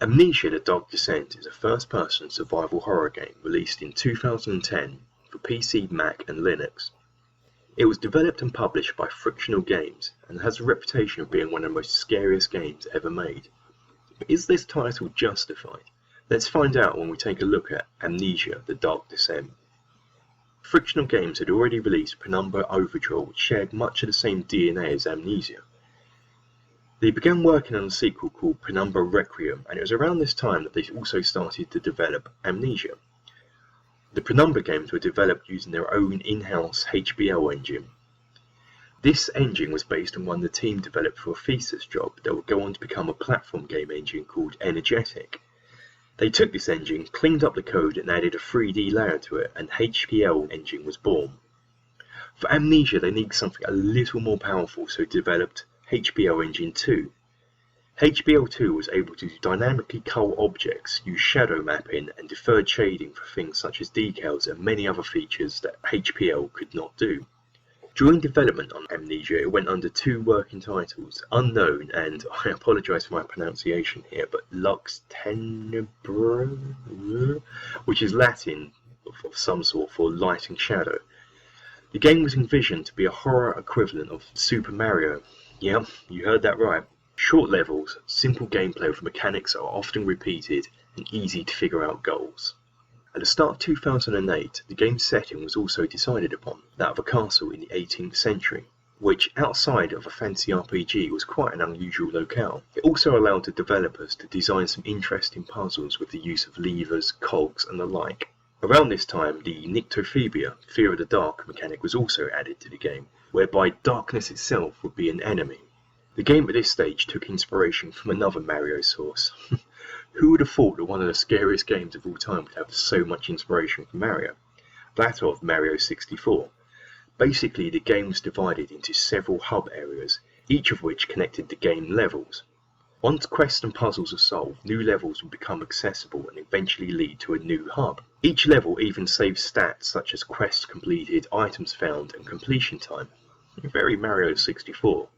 Amnesia The Dark Descent is a first-person survival horror game released in 2010 for PC, Mac and Linux. It was developed and published by Frictional Games and has a reputation of being one of the most scariest games ever made. But is this title justified? Let's find out when we take a look at Amnesia The Dark Descent. Frictional Games had already released Penumbra Overture, which shared much of the same DNA as Amnesia. They began working on a sequel called Penumbra Requiem, and it was around this time that they also started to develop Amnesia. The Penumbra games were developed using their own in-house HBL engine. This engine was based on one the team developed for a thesis job that would go on to become a platform game engine called Energetic. They took this engine, cleaned up the code and added a 3D layer to it, and HBL engine was born. For Amnesia they needed something a little more powerful, so developed HBL Engine 2. HBL 2 was able to dynamically cull objects, use shadow mapping and deferred shading for things such as decals and many other features that HBL could not do. During development on Amnesia it went under two working titles, Unknown and, I apologise for my pronunciation here, but Lux Tenebra, which is Latin of some sort for light and shadow. The game was envisioned to be a horror equivalent of Super Mario. Yeah, you heard that right. Short levels, simple gameplay with mechanics that are often repeated, and easy to figure out goals. At the start of 2008, the game's setting was also decided upon, that of a castle in the 18th century, which outside of a fantasy RPG was quite an unusual locale. It also allowed the developers to design some interesting puzzles with the use of levers, cogs and the like. Around this time, the Nyctophobia, Fear of the Dark mechanic was also added to the game, whereby darkness itself would be an enemy. The game at this stage took inspiration from another Mario source. Who would have thought that one of the scariest games of all time would have so much inspiration from Mario? That of Mario 64. Basically, the game was divided into several hub areas, each of which connected the game levels. Once quests and puzzles are solved, new levels will become accessible and eventually lead to a new hub. Each level even saves stats such as quests completed, items found and completion time. Very Mario 64.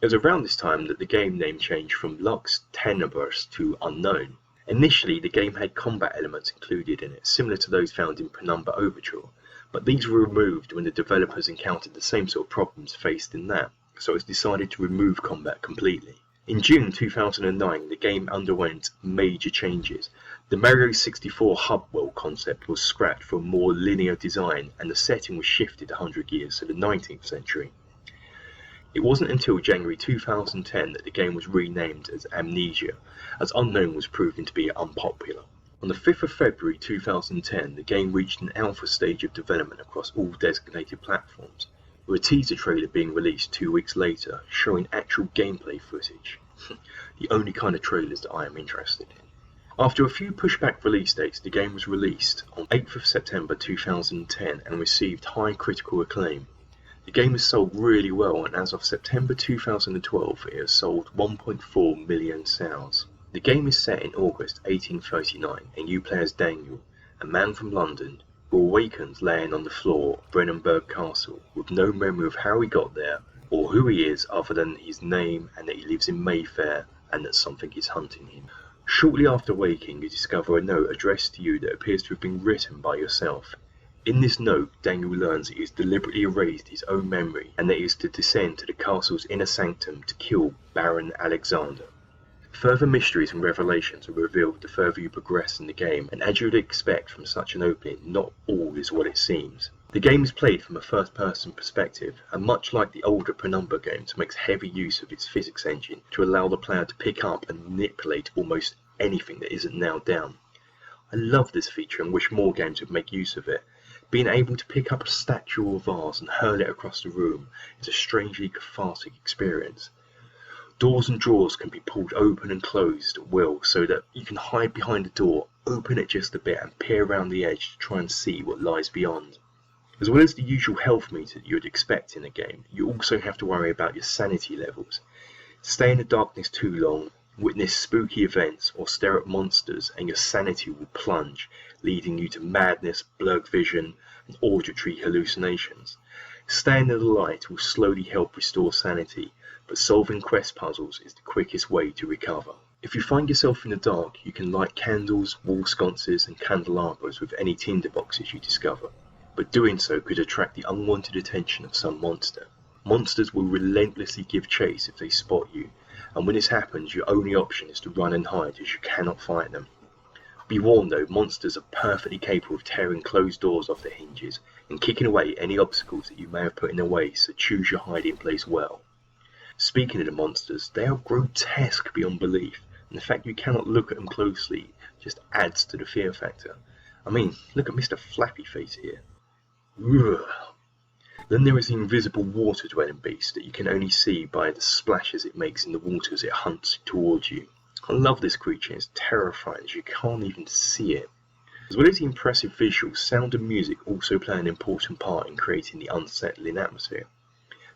It was around this time that the game name changed from Lux Tenebris to Unknown. Initially the game had combat elements included in it, similar to those found in Penumbra Overture, but these were removed when the developers encountered the same sort of problems faced in that, so it was decided to remove combat completely. In June 2009, the game underwent major changes. The Mario 64 hub world concept was scrapped for a more linear design, and the setting was shifted 100 years to the 19th century. It wasn't until January 2010 that the game was renamed as Amnesia, as Unknown was proving to be unpopular. On the 5th of February 2010, the game reached an alpha stage of development across all designated platforms, with a teaser trailer being released 2 weeks later, showing actual gameplay footage. The only kind of trailers that I am interested in. After a few pushback release dates, the game was released on 8th of September 2010 and received high critical acclaim. The game has sold really well, and as of September 2012 it has sold 1.4 million sales. The game is set in August 1839 and you play as Daniel, a man from London, who awakens laying on the floor of Brennenburg Castle with no memory of how he got there or who he is other than his name and that he lives in Mayfair and that something is hunting him. Shortly after waking you discover a note addressed to you that appears to have been written by yourself. In this note, Daniel learns that he has deliberately erased his own memory and that he is to descend to the castle's inner sanctum to kill Baron Alexander. Further mysteries and revelations are revealed the further you progress in the game, and as you would expect from such an opening, not all is what it seems. The game is played from a first-person perspective, and much like the older Penumbra games, makes heavy use of its physics engine to allow the player to pick up and manipulate almost anything that isn't nailed down. I love this feature and wish more games would make use of it. Being able to pick up a statue or vase and hurl it across the room is a strangely cathartic experience. Doors and drawers can be pulled open and closed at will, so that you can hide behind the door, open it just a bit and peer around the edge to try and see what lies beyond. As well as the usual health meter that you would expect in a game, you also have to worry about your sanity levels. Stay in the darkness too long, witness spooky events or stare at monsters and your sanity will plunge, leading you to madness, blurred vision and auditory hallucinations. Staying in the light will slowly help restore sanity, but solving quest puzzles is the quickest way to recover. If you find yourself in the dark, you can light candles, wall sconces and candelabras with any tinderboxes you discover, but doing so could attract the unwanted attention of some monster. Monsters will relentlessly give chase if they spot you, and when this happens, your only option is to run and hide as you cannot fight them. Be warned though, monsters are perfectly capable of tearing closed doors off their hinges and kicking away any obstacles that you may have put in their way, so choose your hiding place well. Speaking of the monsters, they are grotesque beyond belief, and the fact you cannot look at them closely just adds to the fear factor. I mean, look at Mr. Flappy Face here. Ugh. Then there is the invisible water-dwelling beast that you can only see by the splashes it makes in the water as it hunts towards you. I love this creature, it's terrifying as you can't even see it. As well as the impressive visuals, sound and music also play an important part in creating the unsettling atmosphere.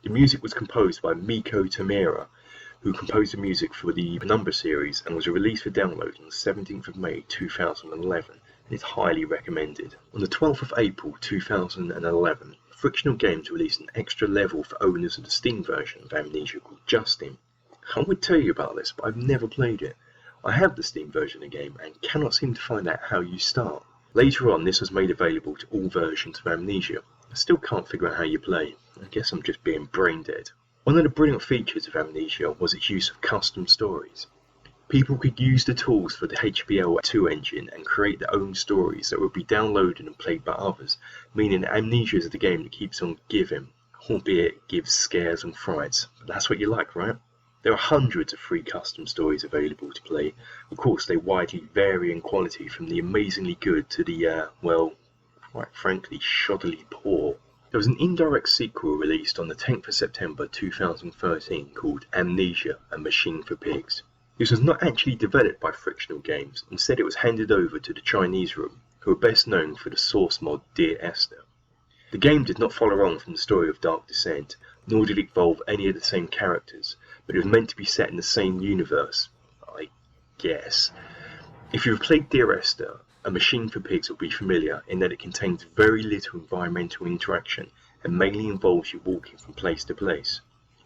The music was composed by Miko Tamura, who composed the music for the Number series and was released for download on the 17th of May 2011 and is highly recommended. On the 12th of April 2011, Frictional Games released an extra level for owners of the Steam version of Amnesia called Justin. I would tell you about this, but I've never played it. I have the Steam version of the game and cannot seem to find out how you start. Later on, this was made available to all versions of Amnesia. I still can't figure out how you play. I guess I'm just being brain dead. One of the brilliant features of Amnesia was its use of custom stories. People could use the tools for the HBL2 engine and create their own stories that would be downloaded and played by others, meaning that Amnesia is the game that keeps on giving, albeit it gives scares and frights. But that's what you like, right? There are hundreds of free custom stories available to play. Of course, they widely vary in quality from the amazingly good to the, well, quite frankly, shoddily poor. There was an indirect sequel released on the 10th of September 2013 called Amnesia, A Machine for Pigs. This was not actually developed by Frictional Games, instead it was handed over to the Chinese Room, who are best known for the source mod Dear Esther. The game did not follow on from the story of Dark Descent, nor did it involve any of the same characters, but it was meant to be set in the same universe, I guess. If you've played Dear Esther, A Machine for Pigs will be familiar in that it contains very little environmental interaction and mainly involves you walking from place to place.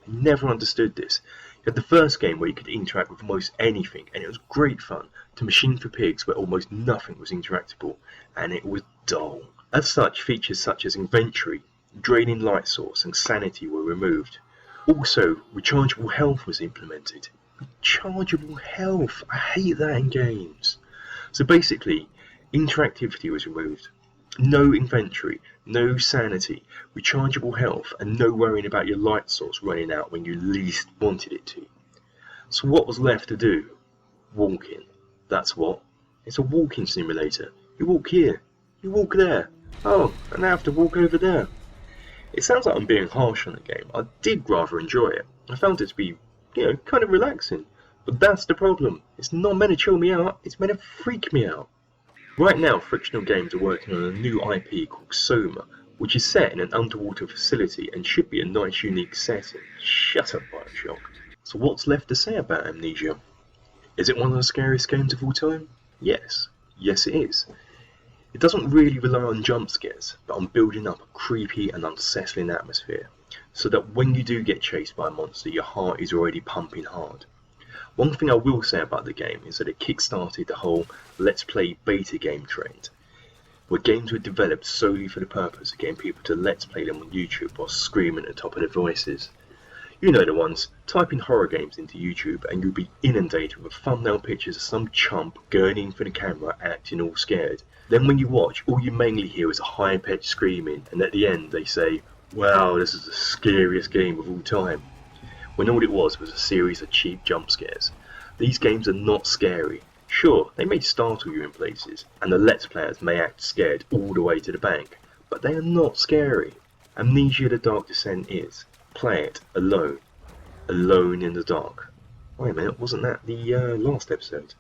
I never understood this. You had the first game where you could interact with almost anything and it was great fun, to Machine for Pigs where almost nothing was interactable and it was dull. As such, features such as inventory, draining light source and sanity were removed. Also, rechargeable health was implemented. Rechargeable health! I hate that in games. So basically, interactivity was removed. No inventory, no sanity, rechargeable health, and no worrying about your light source running out when you least wanted it to. So what was left to do? Walking. That's what. It's a walking simulator. You walk here, you walk there. Oh, and I have to walk over there. It sounds like I'm being harsh on the game. I did rather enjoy it. I found it to be, kind of relaxing. But that's the problem. It's not meant to chill me out, it's meant to freak me out. Right now, Frictional Games are working on a new IP called Soma, which is set in an underwater facility and should be a nice unique setting. Shut up, Bioshock. So what's left to say about Amnesia? Is it one of the scariest games of all time? Yes. Yes it is. It doesn't really rely on jump scares, but on building up a creepy and unsettling atmosphere, so that when you do get chased by a monster, your heart is already pumping hard. One thing I will say about the game is that it kick-started the whole Let's Play beta game trend, where games were developed solely for the purpose of getting people to Let's Play them on YouTube while screaming at the top of their voices. You know the ones, type in horror games into YouTube and you'll be inundated with thumbnail pictures of some chump gurning for the camera acting all scared. Then when you watch, all you mainly hear is a high-pitched screaming, and at the end they say, "Wow, this is the scariest game of all time," when all it was a series of cheap jump scares. These games are not scary. Sure, they may startle you in places, and the Let's Players may act scared all the way to the bank, but they are not scary. Amnesia The Dark Descent is. Play it alone. Alone in the dark. Wait a minute, wasn't that the last episode?